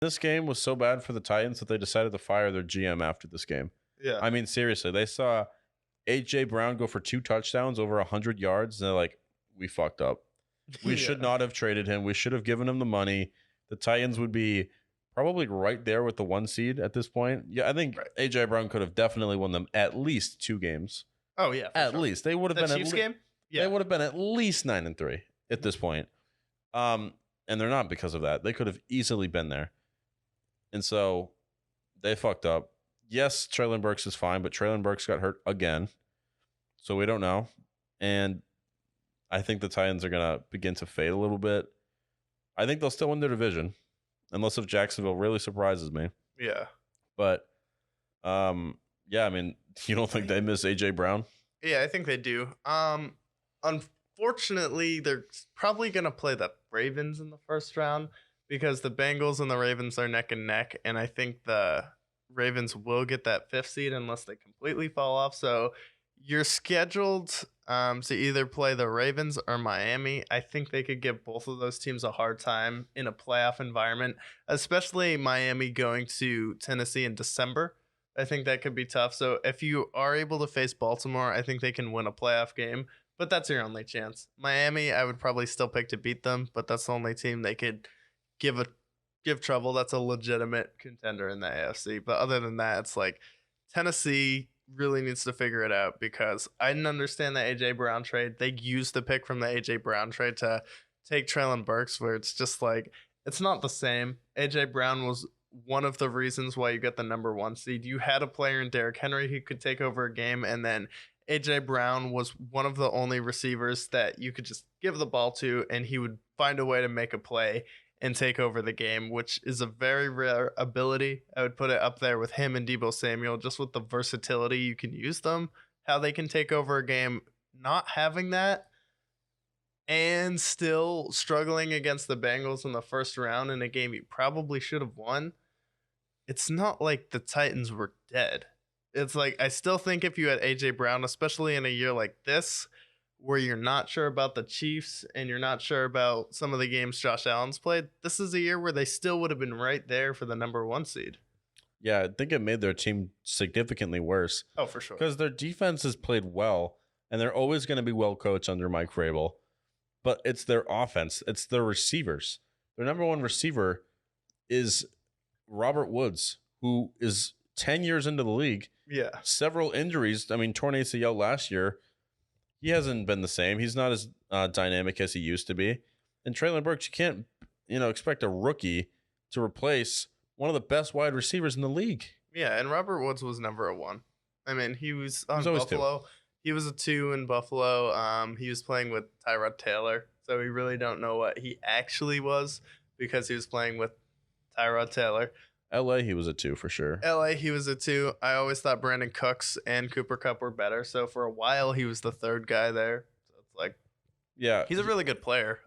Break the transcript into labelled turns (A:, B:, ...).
A: This game was so bad for the Titans that they decided to fire their GM after this game.
B: Yeah.
A: I mean, seriously, they saw AJ Brown go for 2 touchdowns over 100 yards, and they're like, we fucked up. We should not have traded him. We should have given him the money. The Titans would be probably right there with the 1 seed at this point. Yeah, I think AJ Brown could have definitely won them at least 2 games.
B: Oh yeah,
A: at least they would have been
B: Chiefs game.
A: Yeah, they would have been at least 9-3 at this point. And they're not because of that. They could have easily been there. And so they fucked up. Yes, Treylon Burks is fine, but Treylon Burks got hurt again. So we don't know. And I think the Titans are going to begin to fade a little bit. I think they'll still win their division, unless if Jacksonville really surprises me.
B: Yeah.
A: But, yeah, I mean, you don't think they miss A.J. Brown?
B: Yeah, I think they do. Unfortunately, they're probably going to play the Ravens in the first round because the Bengals and the Ravens are neck and neck, and I think the Ravens will get that 5th seed unless they completely fall off. So you're scheduled to either play the Ravens or Miami. I think they could give both of those teams a hard time in a playoff environment, especially Miami going to Tennessee in December. I think that could be tough. So if you are able to face Baltimore, I think they can win a playoff game, but that's your only chance. Miami, I would probably still pick to beat them, but that's the only team they could give trouble. That's a legitimate contender in the AFC. But other than that, it's like Tennessee really needs to figure it out because I didn't understand the A.J. Brown trade. They used the pick from the A.J. Brown trade to take Treylon Burks, where it's just like, it's not the same. A.J. Brown was one of the reasons why you got the number 1 seed. You had a player in Derrick Henry who could take over a game, and then A.J. Brown was one of the only receivers that you could just give the ball to, and he would find a way to make a play and take over the game, which is a very rare ability. I would put it up there with him and Deebo Samuel, just with the versatility you can use them, how they can take over a game. Not having that and still struggling against the Bengals in the first round in a game you probably should have won, it's not like the Titans were dead. It's like, I still think if you had A.J. Brown, especially in a year like this, where you're not sure about the Chiefs and you're not sure about some of the games Josh Allen's played, this is a year where they still would have been right there for the number 1 seed.
A: Yeah, I think it made their team significantly worse.
B: Oh, for sure.
A: Because their defense has played well, and they're always going to be well coached under Mike Vrabel. But it's their offense. It's their receivers. Their number 1 receiver is Robert Woods, who is 10 years into the league.
B: Yeah.
A: Several injuries. I mean, torn ACL last year. He hasn't been the same. He's not as dynamic as he used to be. And Treylon Burks, you can't, expect a rookie to replace one of the best wide receivers in the league.
B: Yeah, and Robert Woods was never a 1. I mean, he was on Buffalo. 2. He was a 2 in Buffalo. He was playing with Tyrod Taylor, so we really don't know what he actually was because he was playing with Tyrod Taylor.
A: LA, he was a 2 for sure.
B: LA, he was a 2. I always thought Brandon Cooks and Cooper Kupp were better. So for a while, he was the 3rd guy there. So it's like,
A: yeah,
B: he's a really good player.